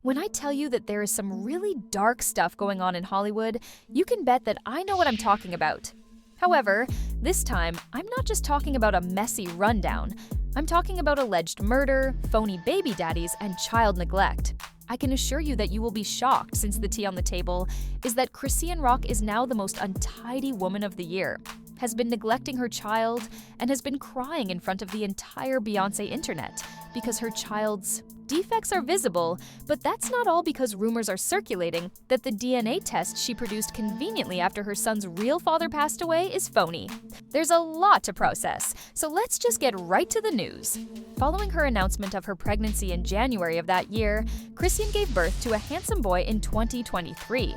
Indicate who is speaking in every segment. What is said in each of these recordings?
Speaker 1: When I tell you that there is some really dark stuff going on in Hollywood, you can bet that I know what I'm talking about. However, this time, I'm not just talking about a messy rundown. I'm talking about alleged murder, phony baby daddies, and child neglect. I can assure you that you will be shocked, since the tea on the table is that Chrisean Rock is now the most untidy woman of the year, has been neglecting her child, and has been crying in front of the entire Beyonce internet because her child's defects are visible. But that's not all, because rumors are circulating that the DNA test she produced conveniently after her son's real father passed away is phony. There's a lot to process, so let's just get right to the news. Following her announcement of her pregnancy in January of that year, Chrisean gave birth to a handsome boy in 2023.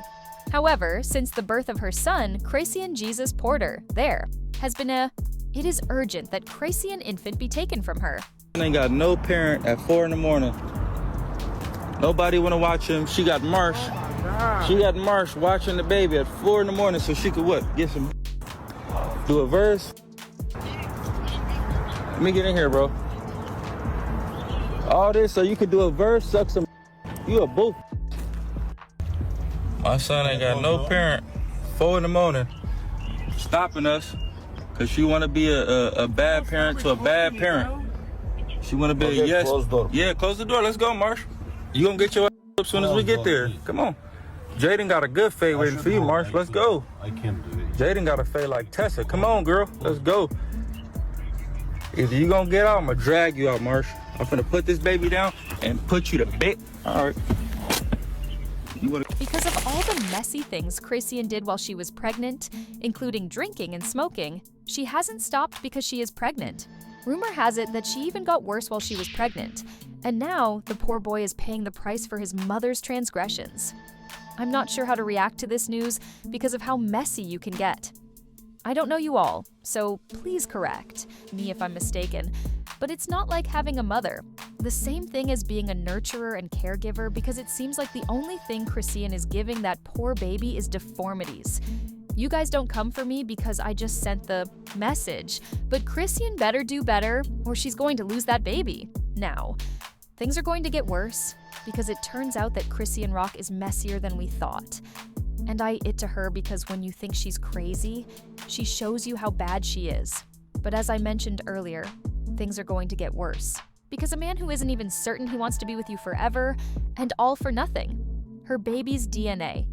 Speaker 1: However, since the birth of her son, Chrisean Jesus Porter, it is urgent that Chrisean infant be taken from her.
Speaker 2: Ain't got no parent at 4 in the morning. Nobody wanna watch him. She got Marsh. She got Marsh watching the baby at 4 in the morning so she could what? Get some, do a verse. Let me get in here, bro. All this so you could do a verse, suck some. You a boo. My son ain't got no parent. 4 in the morning, stopping us, cause she wanna be a bad parent to a bad parent. She wanna be a yes.
Speaker 3: Close door.
Speaker 2: Yeah, close the door. Let's go, Marsh. You gonna get your ass up as soon as we get there. Come on. Jaden got a good fade waiting for you, Marsh. Let's go.
Speaker 3: I can't do it.
Speaker 2: Jaden got a fade like Tessa. Come on, girl. Let's go. Either you gonna get out, I'm gonna drag you out, Marsh. I'm gonna put this baby down and put you to bed. All right.
Speaker 1: Because of all the messy things Chrisean did while she was pregnant, including drinking and smoking, she hasn't stopped because she is pregnant. Rumor has it that she even got worse while she was pregnant, and now the poor boy is paying the price for his mother's transgressions. I'm not sure how to react to this news because of how messy you can get. I don't know you all, so please correct me if I'm mistaken, but it's not like having a mother. The same thing as being a nurturer and caregiver, because it seems like the only thing Chrisean is giving that poor baby is deformities. You guys don't come for me because I just sent the message, but Chrisean better do better or she's going to lose that baby. Now, things are going to get worse because it turns out that Chrisean Rock is messier than we thought. And I it to her because when you think she's crazy, she shows you how bad she is. But as I mentioned earlier, things are going to get worse because a man who isn't even certain he wants to be with you forever, and all for nothing. Her baby's DNA.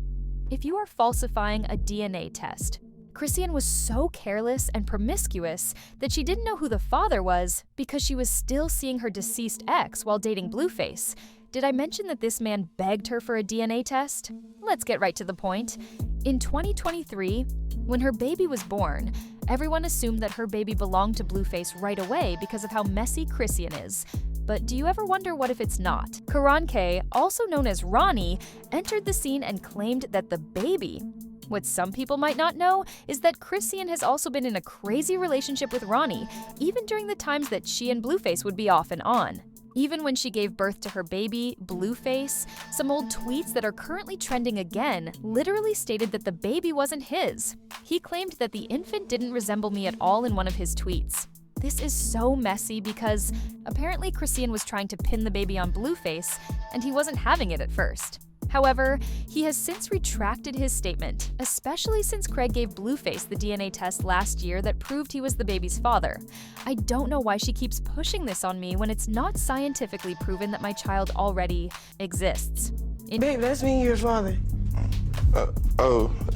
Speaker 1: If you are falsifying a DNA test, Chrisean was so careless and promiscuous that she didn't know who the father was because she was still seeing her deceased ex while dating Blueface. Did I mention that this man begged her for a DNA test? Let's get right to the point. In 2023, when her baby was born, everyone assumed that her baby belonged to Blueface right away because of how messy Chrisean is. But do you ever wonder what if it's not? Karan K, also known as Ronnie, entered the scene and claimed that the baby. What some people might not know is that Chrisean has also been in a crazy relationship with Ronnie, even during the times that she and Blueface would be off and on. Even when she gave birth to her baby, Blueface, some old tweets that are currently trending again literally stated that the baby wasn't his. He claimed that the infant didn't resemble me at all in one of his tweets. This is so messy because apparently Chrisean was trying to pin the baby on Blueface, and he wasn't having it at first. However, he has since retracted his statement, especially since Craig gave Blueface the DNA test last year that proved he was the baby's father. I don't know why she keeps pushing this on me when it's not scientifically proven that my child already exists.
Speaker 4: Babe, that's me, your father.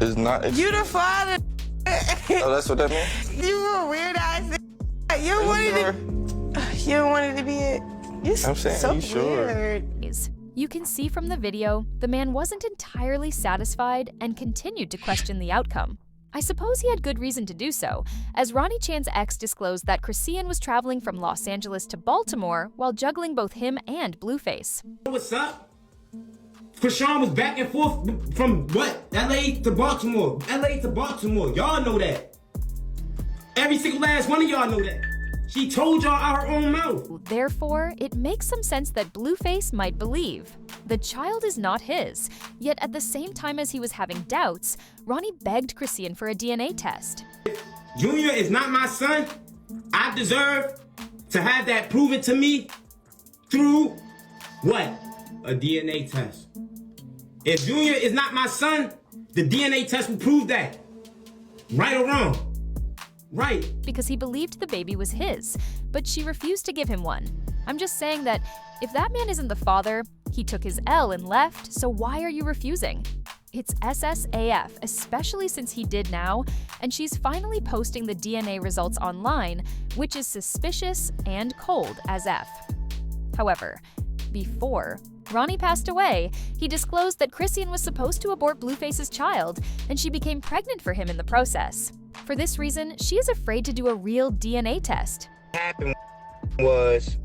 Speaker 2: It's not.
Speaker 4: You the father.
Speaker 2: Oh, that's what that means?
Speaker 4: You a weird ass. You wanted to be it.
Speaker 2: I'm saying,
Speaker 4: so
Speaker 2: you sure?
Speaker 4: Weird.
Speaker 1: You can see from the video, the man wasn't entirely satisfied and continued to question the outcome. I suppose he had good reason to do so, as Ronnie Chan's ex disclosed that Chrisean was traveling from Los Angeles to Baltimore while juggling both him and Blueface.
Speaker 5: What's up? Chrisean was back and forth from what? LA to Baltimore. LA to Baltimore. Y'all know that. Every single last one of y'all know that. She told y'all out her own mouth.
Speaker 1: Therefore, it makes some sense that Blueface might believe the child is not his. Yet at the same time as he was having doubts, Ronnie begged Chrisean for a DNA test.
Speaker 5: Junior is not my son. I deserve to have that proven to me through what? a DNA test. If Junior is not my son, the DNA test will prove that. Right or wrong? Right.
Speaker 1: Because he believed the baby was his, but she refused to give him one. I'm just saying that if that man isn't the father, he took his L and left, so why are you refusing? It's SSAF, especially since he did now, and she's finally posting the DNA results online, which is suspicious and cold as F. However, before Ronnie passed away, he disclosed that Chrisean was supposed to abort Blueface's child, and she became pregnant for him in the process. For this reason, she is afraid to do a real DNA test.
Speaker 3: What happened was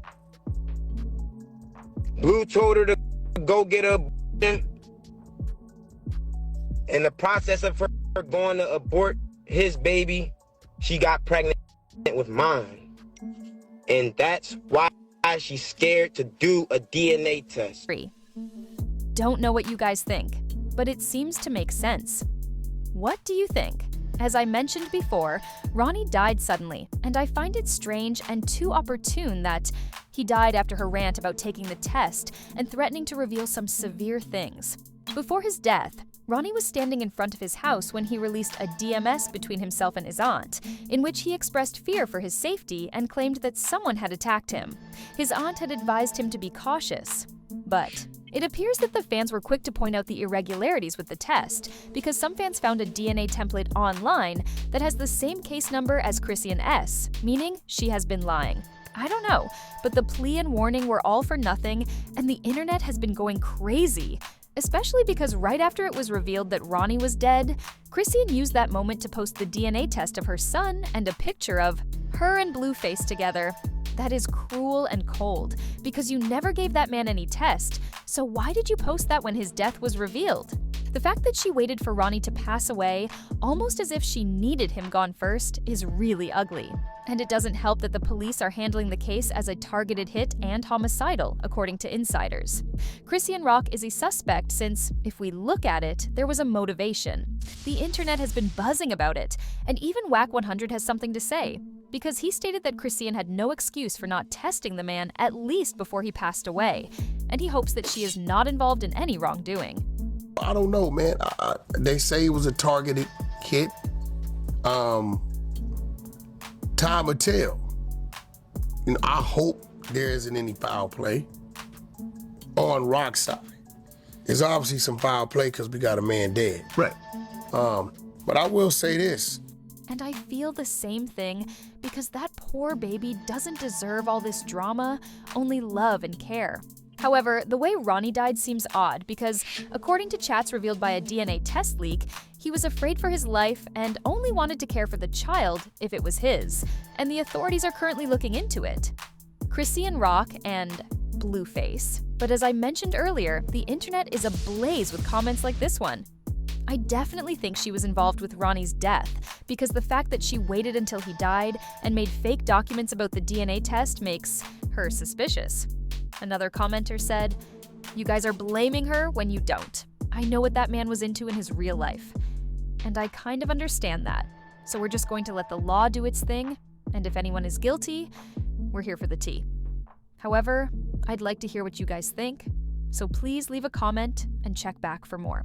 Speaker 3: Blue told her to go get her abortion. In the process of her going to abort his baby, she got pregnant with mine. And that's why she's scared to do a DNA test.
Speaker 1: Don't know what you guys think, but it seems to make sense. What do you think? As I mentioned before, Ronnie died suddenly, and I find it strange and too opportune that he died after her rant about taking the test and threatening to reveal some severe things. Before his death, Ronnie was standing in front of his house when he released a DMS between himself and his aunt, in which he expressed fear for his safety and claimed that someone had attacked him. His aunt had advised him to be cautious. But it appears that the fans were quick to point out the irregularities with the test, because some fans found a DNA template online that has the same case number as Chrisean S, meaning she has been lying. I don't know, but the plea and warning were all for nothing, and the internet has been going crazy. Especially because right after it was revealed that Ronnie was dead, Chrisean used that moment to post the DNA test of her son and a picture of her and Blueface together. That is cruel and cold, because you never gave that man any test, so why did you post that when his death was revealed? The fact that she waited for Ronnie to pass away, almost as if she needed him gone first, is really ugly. And it doesn't help that the police are handling the case as a targeted hit and homicidal, according to insiders. Chrisean Rock is a suspect since, if we look at it, there was a motivation. The internet has been buzzing about it, and even Whack 100 has something to say, because he stated that Chrisean had no excuse for not testing the man at least before he passed away, and he hopes that she is not involved in any wrongdoing.
Speaker 6: I don't know, man. They say it was a targeted hit. Time will tell. You know, I hope there isn't any foul play on Rock's side. There's obviously some foul play because we got a man dead.
Speaker 7: Right.
Speaker 6: But I will say this.
Speaker 1: And I feel the same thing because that poor baby doesn't deserve all this drama, only love and care. However, the way Ronnie died seems odd because, according to chats revealed by a DNA test leak, he was afraid for his life and only wanted to care for the child if it was his, and the authorities are currently looking into it. Chrisean Rock and Blueface. But as I mentioned earlier, the internet is ablaze with comments like this one. I definitely think she was involved with Ronnie's death because the fact that she waited until he died and made fake documents about the DNA test makes her suspicious. Another commenter said, "You guys are blaming her when you don't. I know what that man was into in his real life. And I kind of understand that. So we're just going to let the law do its thing, and if anyone is guilty, we're here for the tea." However, I'd like to hear what you guys think, so please leave a comment and check back for more.